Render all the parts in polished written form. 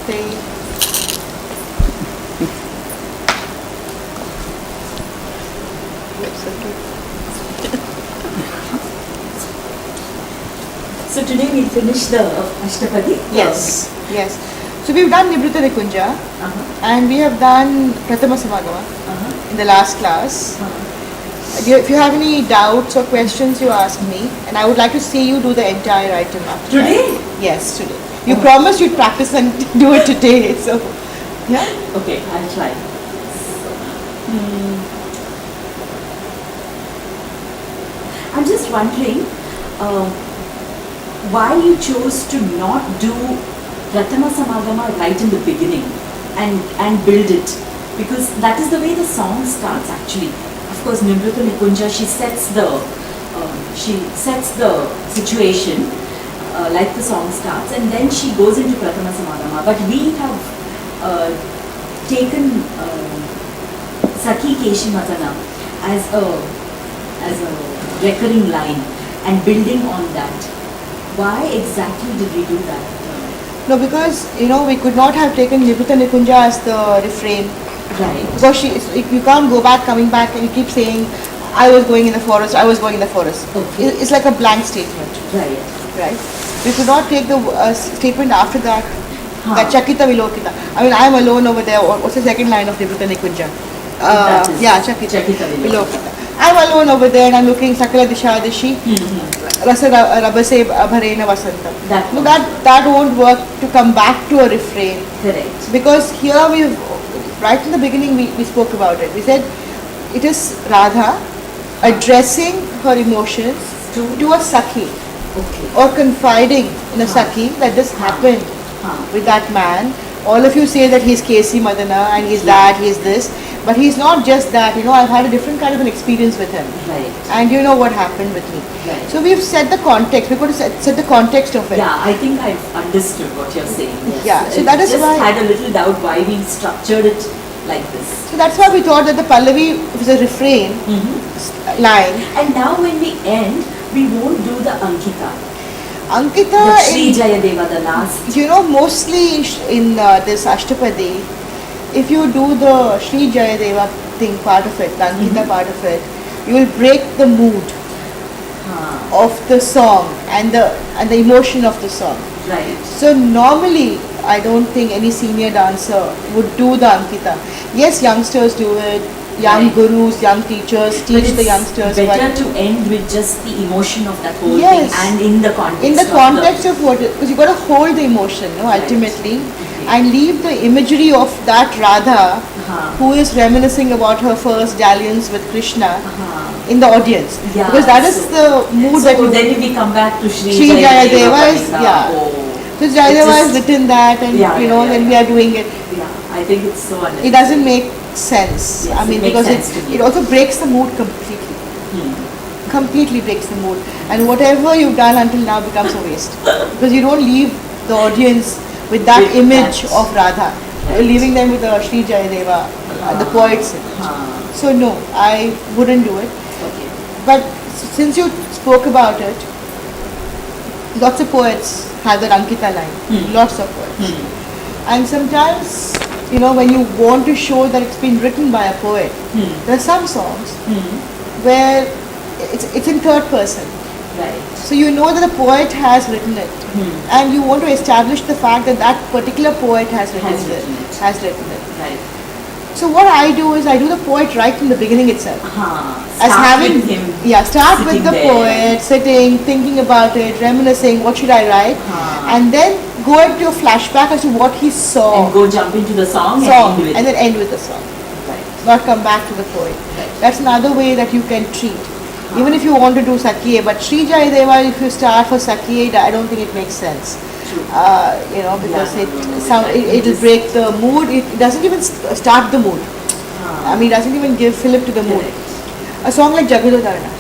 Namaste. So today we finished the Ashtapadi? Yes, yes. So we've done Nivruta Nikunja and we have done Prathama Samagama in the last class. If you have any doubts or questions, you ask me, and I would like to see you do the entire item after Today? that. Yes, today. You promised you'd practice and do it today, so yeah. Okay, I'll try. I'm just wondering why you chose to not do Prathama Samagama right in the beginning and build it, because that is the way the song starts actually. Of course, Nivruta Nikunja, she sets the situation like the song starts, and then she goes into Prathama Samagama. But we have taken Sakhi Keshi Matana as a recurring line and building on that. Why exactly did we do that? No, because we could not have taken Nivruta Nikunja as the refrain. Right. Because you can't go back, coming back, and you keep saying, I was going in the forest, I was going in the forest. Okay. It's like a blank statement. Right. We could not take the statement after that, that Chakita Vilokita. I mean, I'm alone over there. What's the second line of Nivruta Nikunja? Chakita Vilokita. I'm alone over there and I'm looking Sakala Disha Dishi. Rasa Rabase Abharena Vasanta. That won't work to come back to a refrain. Correct. Because here right in the beginning we spoke about it. We said it is Radha addressing her emotions to a Sakhi. Okay. Or confiding in a Sakhi that this happened with that man. All of you say that he's K.C. Madana and he's that, he's this. But he's not just that, I've had a different kind of an experience with him. Right. And you know what happened with me. Right. So we've set the context, we've got to set the context of it. Yeah, I think I've understood what you're saying. Yes. Yeah, so that is just why... had a little doubt why we structured it like this. So that's why we thought that the Pallavi was a refrain line. And now when we end, we won't do the Ankita. Ankita... The Sri Jayadeva, the last. Mostly in this Ashtapadi, if you do the Sri Jayadeva thing, part of it, the Ankita part of it, you will break the mood of the song and the emotion of the song. Right. So normally, I don't think any senior dancer would do the Ankita. Yes, youngsters do it. Young gurus, young teachers teach the youngsters. Better to end with just the emotion of that whole Yes. thing and in the context. In the context of what, because you got to hold the emotion, ultimately, and leave the imagery of that Radha, who is reminiscing about her first dalliance with Krishna, in the audience. Yeah, Because that is the mood that you. Then we come back to Sri Jayadeva is So It's Jayadeva has just- written that, and then we are doing it. Yeah, I think it's so unnecessary. It doesn't make sense. Yes, I mean, it makes because sense to me. it also breaks the mood completely. Completely breaks the mood, and whatever you've done until now becomes a waste because you don't leave the audience with that With image that. of Radha. You're leaving them with the Sri Jayadeva, the poet's image. So no, I wouldn't do it. Okay. But since you spoke about it, lots of poets have that Ankita line. Lots of poets. And sometimes, when you want to show that it's been written by a poet, there are some songs where it's in third person. Right. So you know that the poet has written it, and you want to establish the fact that that particular poet has written it. Right. So what I do is I do the poet right from the beginning itself. As having him. Start with sitting the there. poet, sitting, thinking about it, reminiscing, what should I write, and then go into a flashback as to what he saw. And go jump into the song and then end with the song. Right. Not come back to the poet. Right. That's another way that you can treat. Even if you want to do Sakhiye, but Sri Jayadeva, if you start for Sakhiye, I don't think it makes sense. True. Because it'll break the mood. It doesn't even start the mood. I mean, it doesn't even give fillip to the mood. Correct. A song like Jagadodarana,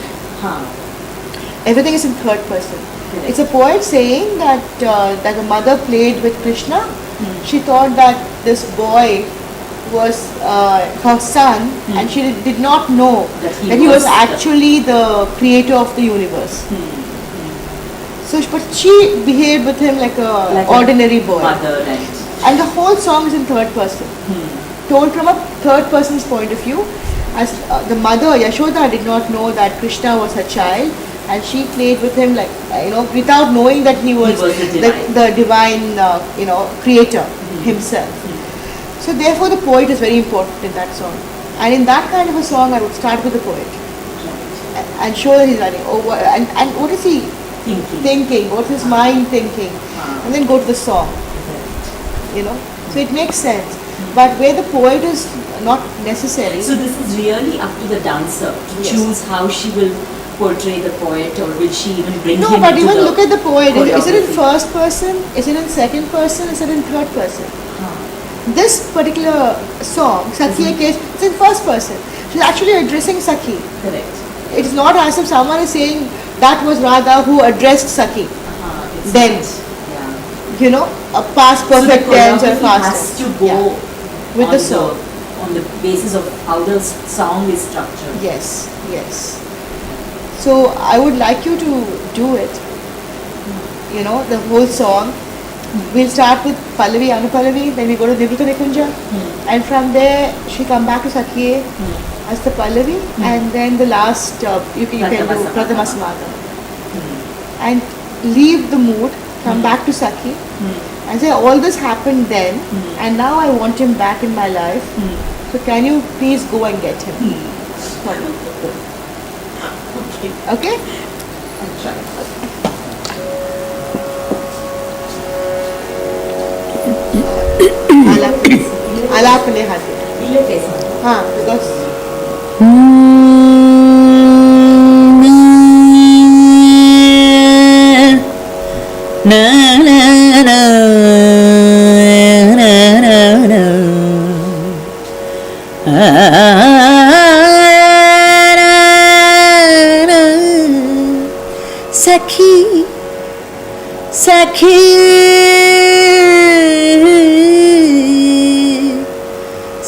everything is in third person. Correct. It's a poet saying that the mother played with Krishna. She thought that this boy was her son, and she did not know that he was actually the creator of the universe. So, but she behaved with him like a ordinary boy. Mother, right. And the whole song is in third person, told from a third person's point of view. As the mother Yashoda did not know that Krishna was her child, and she played with him like without knowing that he was the divine creator himself. So therefore the poet is very important in that song. And in that kind of a song, I would start with the poet and show that he's running over and what is he thinking, what's his mind thinking, and then go to the song. So it makes sense. But where the poet is not necessary. So this is really up to the dancer to Yes. choose how she will portray the poet, or will she even bring No, him but into even the look at the poet. Is it in choreography? first person? Is it in second person? Is it in third person? This particular song, Sakhi case, it's in first person. She's actually addressing Sakhi. Correct. It's not as if someone is saying that was Radha who addressed Sakhi. It's Then, not, yeah. A past perfect so the tense or choreography past has tense. to go Yeah. With on the song. on the basis of how the song is structured. Yes, yes. So I would like you to do it. The whole song. We'll start with Pallavi, Anupallavi, then we go to Nivruta Nikunja, and from there she come back to Sakhiye as the Pallavi, and then the last you can do Prathama Samadha. And leave the mood, come back to Sakhi, and say all this happened then, and now I want him back in my life. So can you please go and get him? For me. Okay. Okay? I'll try. आलापने हाथे. इले कैसा? हाँ, because सखी सखी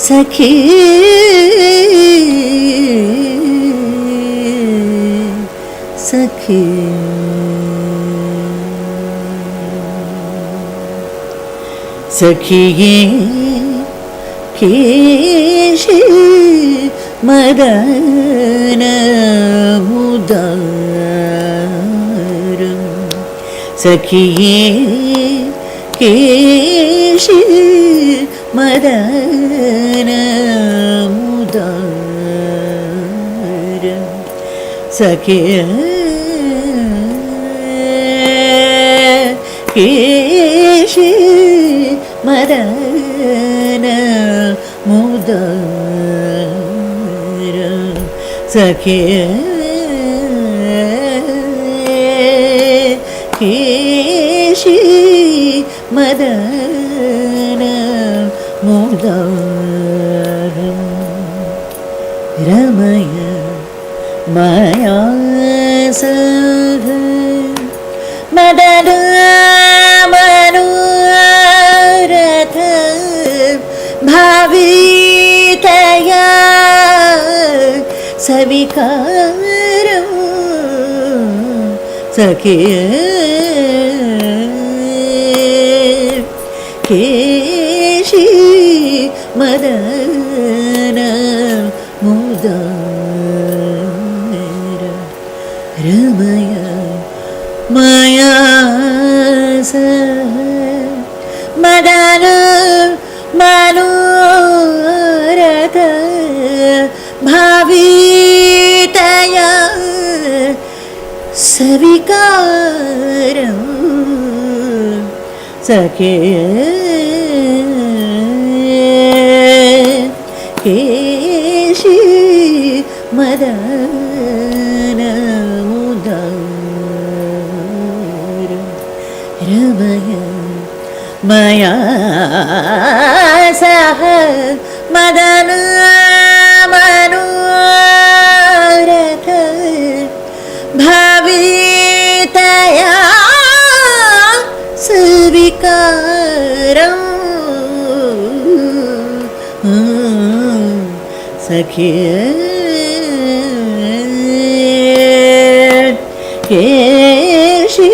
सखी सखी सखिये केशि मदन मुदारं सखिये केशि मदन मुदारं सखिये केशि मदन मुदार सखे केशि मदन मुदार रमय मया सह मदन मनोरथ भावितया सविकारं सखे केशि मदन मुदार रमय मया सह मदन मनोरथ भावितया सविकारं सखे केशि मदन मुदार रमय मया सह मदन मनोरथ भावितया सविकारं सखे केशि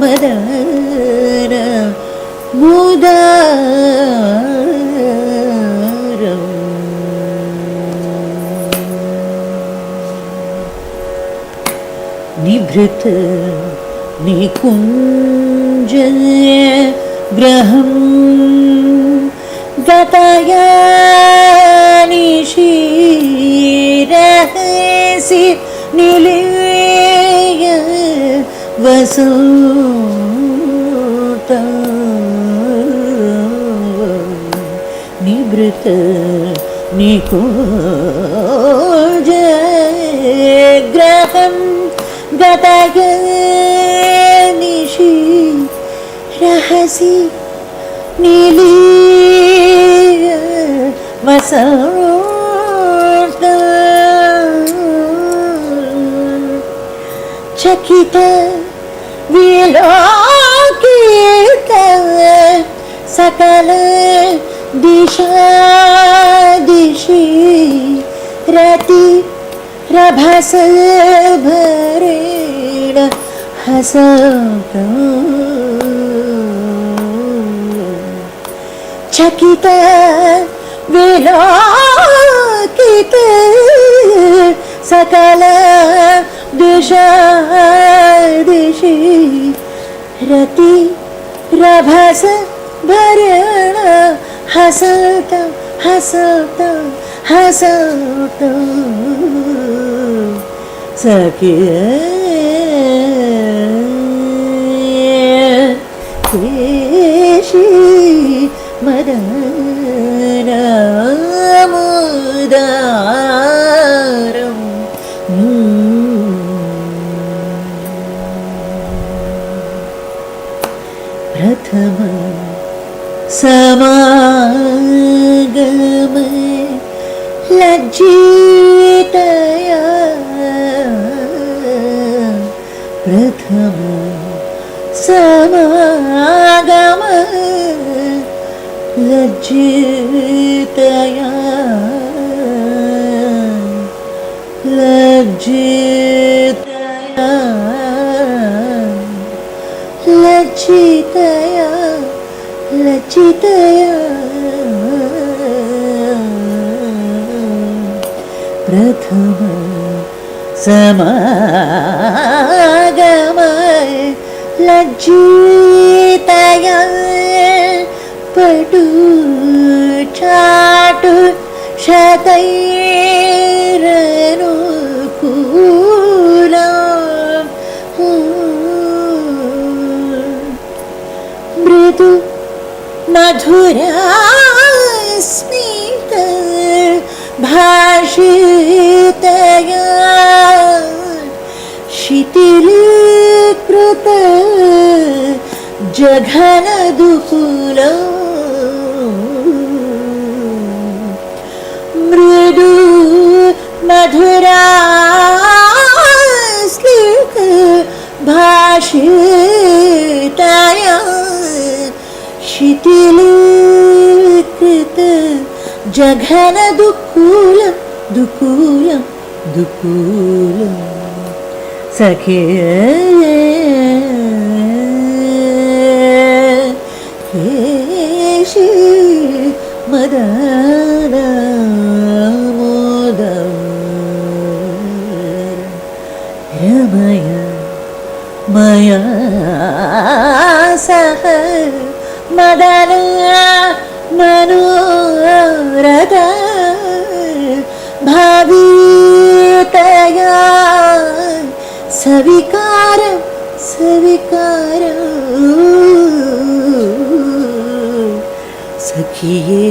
मदन मुदार निभृत निकुञ्ज ग्रहं गतया निशीरहसि निलय वसुत निभृत निकुञ्ज ग्रहं गतय निशीरहसि निलीय वसंत चकित विलोकित सकल दिशा दिशि रति रभस भरेण हसत चकित विलोकित सकल दिशा दिशि रति रभस भरेण हसत हसत हसत सखी केशी मदनमुदारं प्रथम समागम लज्जितया प्रथम समागम लज्जितया लज्जितया लज्जितया लज्जितया प्रथम समागम लज्जितया पटु चाटु शतैरनुकूलं मृदु मधुरास्मित भाषितया शिथिलीकृत जघनदुकूलं मृदु मधुरास्मित भाषितया शिथिलीकृत जघनदुकूलं दुकूलं दुकूलं सखे केशी मदनमुदारं रमय मया सह मदन मनोरथ भावितया सविकार सविकार सखिये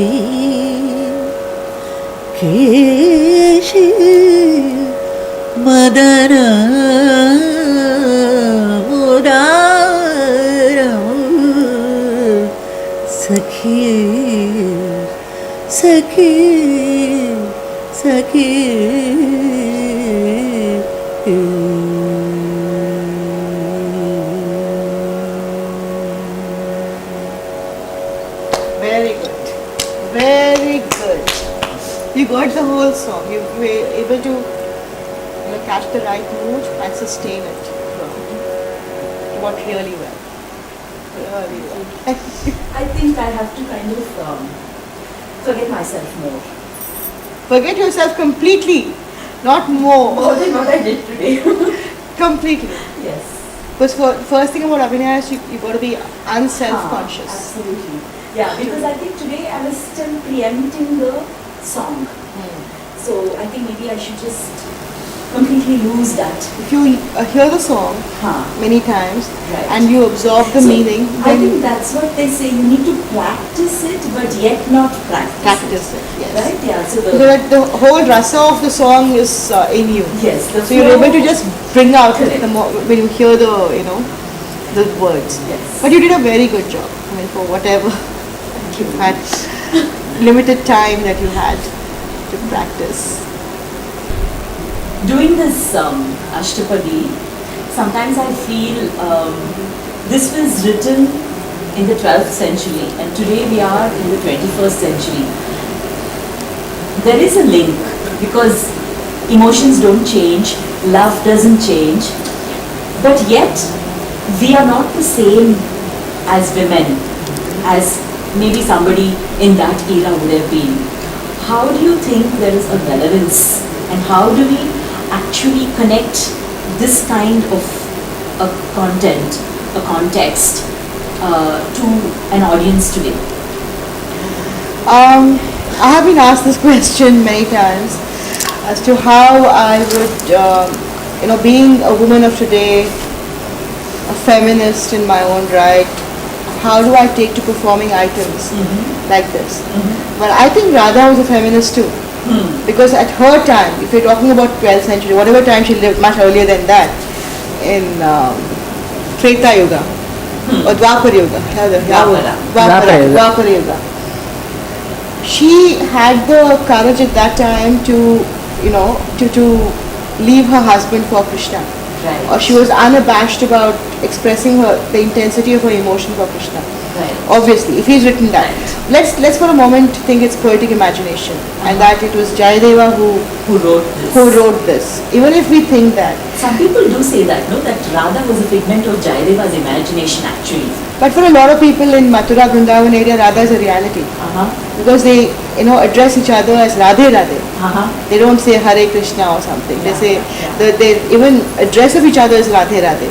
केशी Madan मुदारं सखिये सखिये सखिये Very good. Very good. You got the whole song. You were able to catch the right mood and sustain it. You worked really well. Really well. I think I have to kind of forget myself more. Forget yourself completely, not more. More than what I did today. Completely. Yes. Because first thing about Abhinaya is you got to be unself-conscious. Absolutely. Yeah, because I think today I was still preempting the song. So I think maybe I should just completely lose that. If you hear the song many times Right. and you absorb the So, meaning, I then think that's what they say. You need to practice it, but yet not practice. practice it. Yes. Right? Yeah. So So that the whole rasa of the song is in you. yes, the So you're flow- able to just bring out Correct. when you hear the the words. Yes. But you did a very good job. I mean, for whatever Thank you you. had, limited time that you had to practice. Doing this Ashtapadi, sometimes I feel this was written in the 12th century and today we are in the 21st century. There is a link because emotions don't change, love doesn't change, but yet we are not the same as women as maybe somebody in that era would have been. How do you think there is a relevance and how do we actually connect this kind of a content, a context to an audience today? I have been asked this question many times as to how I would, being a woman of today, a feminist in my own right, how do I take to performing items like this? Well, I think Radha was a feminist too. Because at her time, if you're talking about 12th century, whatever time she lived, much earlier than that, in Treta Yuga, or Dwapar Yuga, Dwapara Yuga, she had the courage at that time to leave her husband for Krishna. Right. Or she was unabashed about expressing the intensity of her emotion for Krishna. Right. Obviously, if he's written that. Right. Let's for a moment think it's poetic imagination and that it was Jayadeva Who wrote this? who wrote this. Even if we think that. Some people do say that, no, that Radha was a figment of Jayadeva's imagination actually. But for a lot of people in Mathura, Vrindavan area, Radha is a reality. Because they, address each other as Radhe Radhe. They don't say Hare Krishna or something. They say, they even address of each other as Radhe Radhe.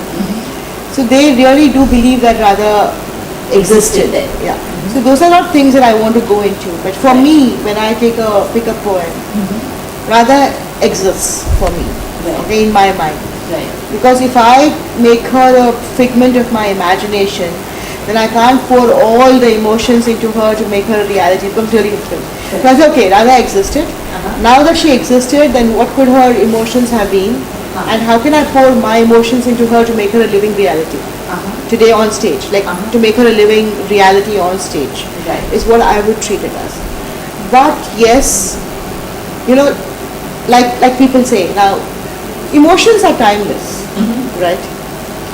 So they really do believe that Radha existed. there. Yeah. So those are not things that I want to go into. But for me, when I pick a poem, Radha exists for me, Right. okay, in my mind. Right. Because if I make her a figment of my imagination, then I can't pour all the emotions into her to make her a reality. It becomes really difficult. Correct. So I say, okay, Radha existed. Now that she existed, then what could her emotions have been? And how can I pour my emotions into her to make her a living reality? Today on stage, like to make her a living reality on stage, Right. is what I would treat it as. But yes, like people say, now emotions are timeless, right?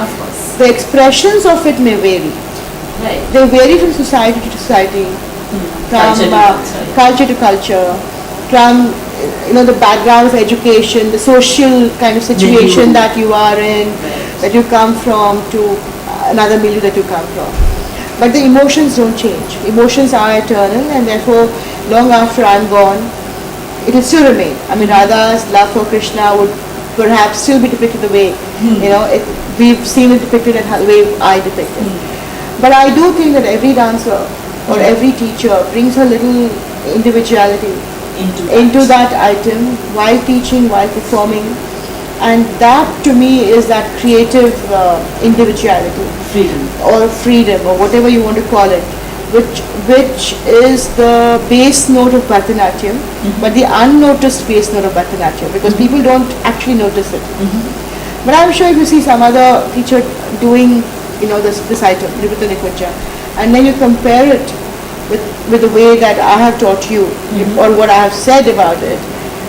Of course. The expressions of it may vary. Right. They vary from society to society, from Culture culture to to culture. culture, from the background of education, the social kind of situation Milieu. that you are in, Right. that you come from, to another milieu that you come from. But the emotions don't change. Emotions are eternal, and therefore, long after I'm gone, it will still remain. I mean, Radha's love for Krishna would perhaps still be depicted the way, we've seen it depicted and the way I depict it. But I do think that every dancer or every teacher brings a little individuality into that item while teaching, while performing, and that to me is that creative individuality Freedom. or freedom or whatever you want to call it, which is the bass note of Bharatanatyam, but the unnoticed bass note of Bharatanatyam, because people don't actually notice it. But I'm sure if you see some other teacher doing this item, Nritta Nikunja, and then you compare it with the way that I have taught you or what I have said about it,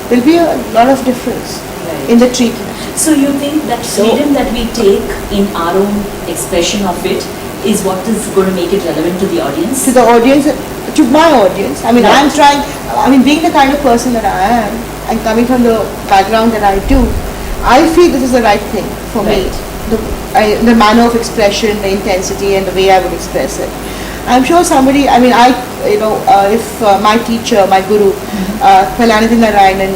there'll be a lot of difference Right. in the treatment. So you think that freedom that we take in our own expression of it is what is going to make it relevant to the audience? To the audience, to my audience, I mean, Right. being the kind of person that I am and coming from the background that I do, I feel this is the right thing for me. Right. The manner of expression, the intensity and the way I would express it. I'm sure somebody, I mean, if my teacher, my guru, Kalanidhi Narayanan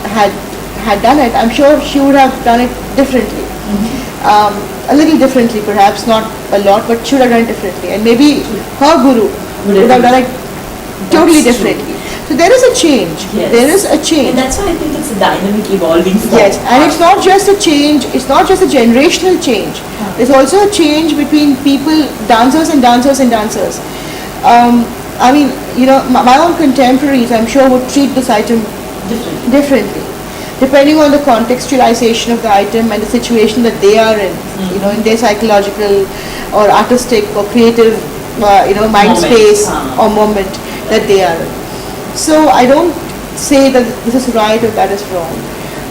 had done it, I'm sure she would have done it differently. A little differently perhaps, not a lot, but she would have done it differently. And maybe her guru would have done it totally That's differently. So there is a change. Yes. There is a change. And that's why I think it's a dynamic, evolving form. Yes, and it's not just a change, it's not just a generational change. There's also a change between people, dancers and dancers and dancers. I mean, my own contemporaries, I'm sure, would treat this item differently, depending on the contextualization of the item and the situation that they are in, in their psychological or artistic or creative, mind space or moment that they are in. So I don't say that this is right or that is wrong.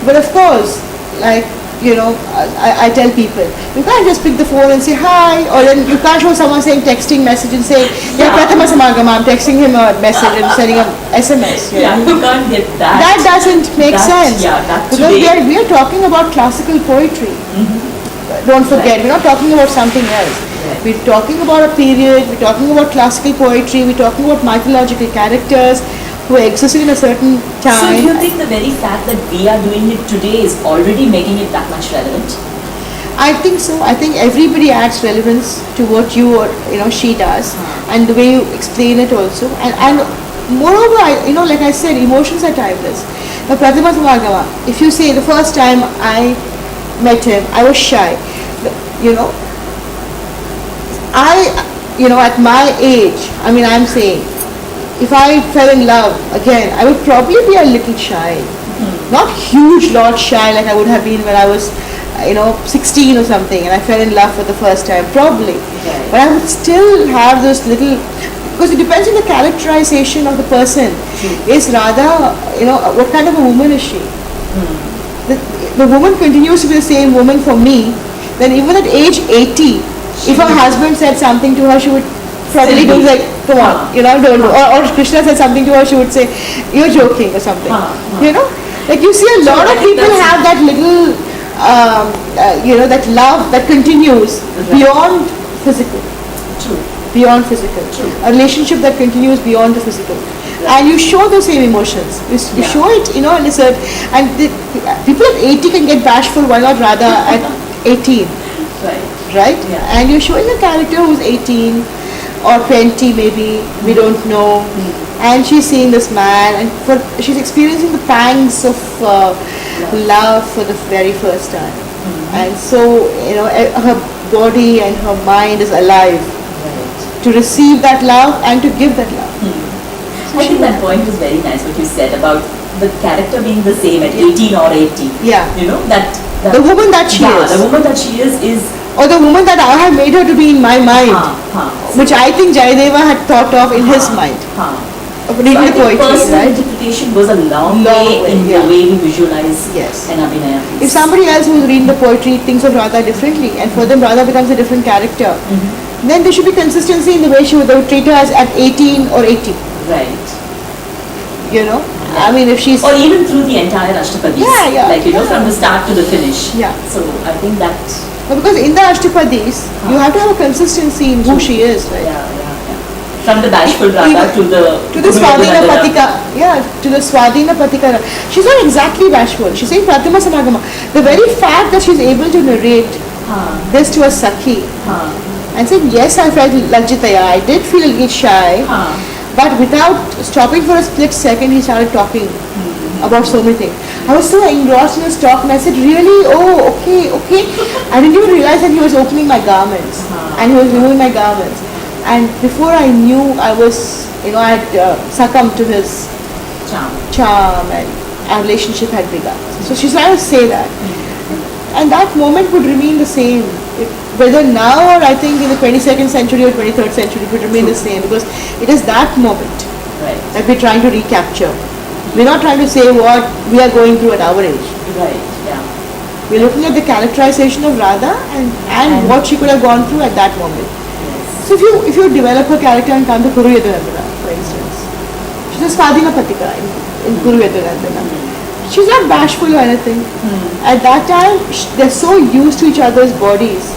But of course, like, I tell people, you can't just pick the phone and say hi, or then you can't show someone saying texting message and say, yeah, Prathama Samagama, I'm texting him a message and sending him SMS. Yeah, you can't get that. That doesn't make sense. Yeah, that because today. we are talking about classical poetry. Don't forget, we're not talking about something else. Right. We're talking about a period, we're talking about classical poetry, we're talking about mythological characters who existed in a certain time. So do you think the very fact that we are doing it today is already making it that much relevant? I think so. I think everybody adds relevance to what you or she does, and the way you explain it also. And moreover, like I said, emotions are timeless. Now, Prathama Samagama, if you say the first time I met him, I was shy. At my age, I'm saying, if I fell in love again, I would probably be a little shy. Not huge lot shy like I would have been when I was 16 or something and I fell in love for the first time, probably. Right. But I would still have those little, because it depends on the characterization of the person. Is rather, what kind of a woman is she? The woman continues to be the same woman for me, then even at age 80, if her husband said something to her, she would probably do like, come on, don't do. Or Krishna said something to her, she would say, you're joking or something. Like you see a lot of people have that little, that love that continues beyond physical. True. Beyond physical. True. A relationship that continues beyond the physical. And you show those same emotions. You show it, and people at 80 can get bashful, why not rather at 18? Right? Yeah. And you're showing a character who's 18 or 20 maybe, we don't know, and she's seeing this man and she's experiencing the pangs of love for the very first time. And so, her body and her mind is alive to receive that love and to give that love. I think that point was very nice what you said about the character being the same at 18 or 80. Yeah. That The woman that she is. The woman that she is Or the woman that I have made her to be in my mind, which I think Jayadeva had thought of in his mind. Reading the poetry, personal right? interpretation goes a long way in the way we visualize Yes. an Abhinaya piece. If somebody else who's reading the poetry thinks of Radha differently, and for them Radha becomes a different character, then there should be consistency in the way they would treat her as at 18 or 80. Right. I mean, if she's... Or even through the entire Ashtapadis. Yeah. Like, from the start to the finish. Yeah. So, I think that... Because in the Ashtapadis, you have to have a consistency in who she is, right? Yeah. From the bashful Radha to the Swadhina Patika. Yeah, to the Swadhina Patika. She's not exactly bashful. She's saying Prathama Samagama. The very fact that she's able to narrate this to a Sakhi and saying, yes, I felt Lajjitaya, I did feel a little shy, but without stopping for a split second, he started talking about so many things. I was so engrossed in his talk and I said, really? Oh, okay. I didn't even realize that he was opening my garments and he was removing my garments. And before I knew, I was, I had succumbed to his charm and our relationship had begun. So she's trying to say that. And that moment would remain the same. Whether now or I think in the 22nd century or 23rd century, it would remain the same because it is that moment that we're trying to recapture. We're not trying to say what we are going through at our age. Right, yeah. We're looking at the characterization of Radha and what she could have gone through at that moment. Yes. So if you develop her character and come to Kuru Yadunandana, for instance, she's a Swadhina Patika in Kuru Yadunandana. She's not bashful or anything. At that time, they're so used to each other's bodies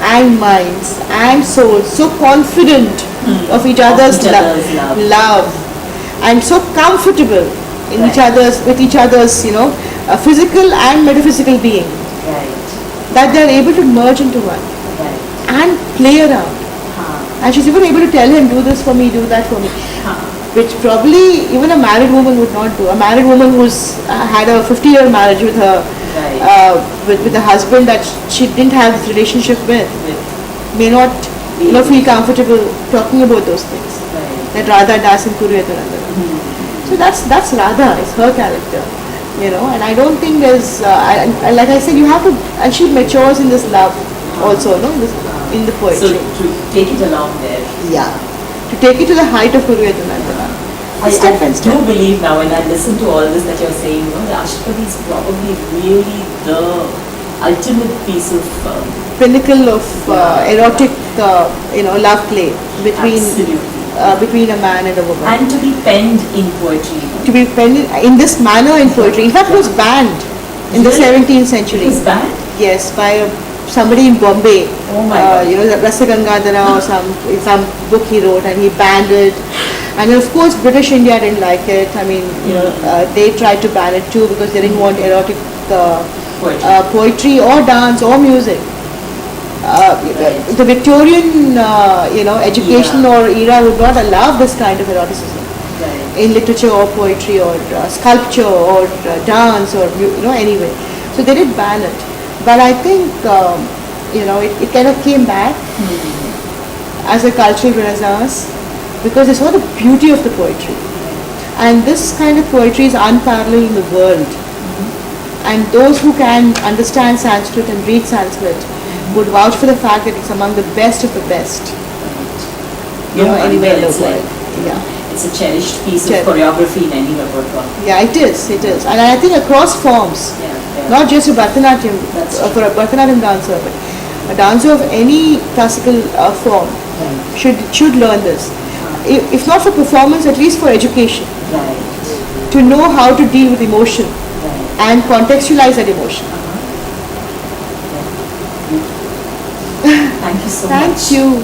and minds and souls, so confident of each other's, each other's love. and so comfortable in each Right. other's with each other's, physical and metaphysical being, Right. that they are able to merge into one Right. and play around. And she's even able to tell him, do this for me, do that for me, which probably even a married woman would not do. A married woman who's had a 50-year marriage with her, Right. with a husband that she didn't have this relationship with, may not, feel comfortable talking about those things Right. that Radha does in Kuruyatanandana. So that's Radha, it's her character, and I don't think there's, like I said, you have to, and she matures in this love also, in the So poetry. to take it along there. Yeah. To take it to the height of Kuruyatanandana. I Step and do step. believe now when I listen to all this that you're saying, the Ashtapadi is probably really the ultimate piece of Pinnacle of erotic, love play absolutely. between a man and a woman. And to be penned in poetry. To be penned in this manner in poetry. In fact, it was banned in the Really? 17th It century. was banned? Yes, by somebody in Bombay. Oh my God. Rasa Gangadhara or some book he wrote, and he banned it. And of course, British India didn't like it. I mean, they tried to ban it too because they didn't want erotic poetry or dance or music. Right. The Victorian, education Yeah. or era would not allow this kind of eroticism Right. in literature or poetry or sculpture or dance or anyway. So they did ban it. But I think it kind of came back as a cultural renaissance because they saw the beauty of the poetry. And this kind of poetry is unparalleled in the world. And those who can understand Sanskrit and read Sanskrit would vouch for the fact that it's among the best of the best. Anywhere in the it's world. like, Yeah. it's a cherished piece of Cherished. choreography in any repertoire. Yeah, it is. And I think across forms, Yeah. not just a Bharatanatyam, That's for a Bharatanatyam dancer, but a dancer of any classical form Right. should learn this. If not for performance, at least for education, Right. to know how to deal with emotion Right. and contextualize that emotion. Thank you so much. Thank you.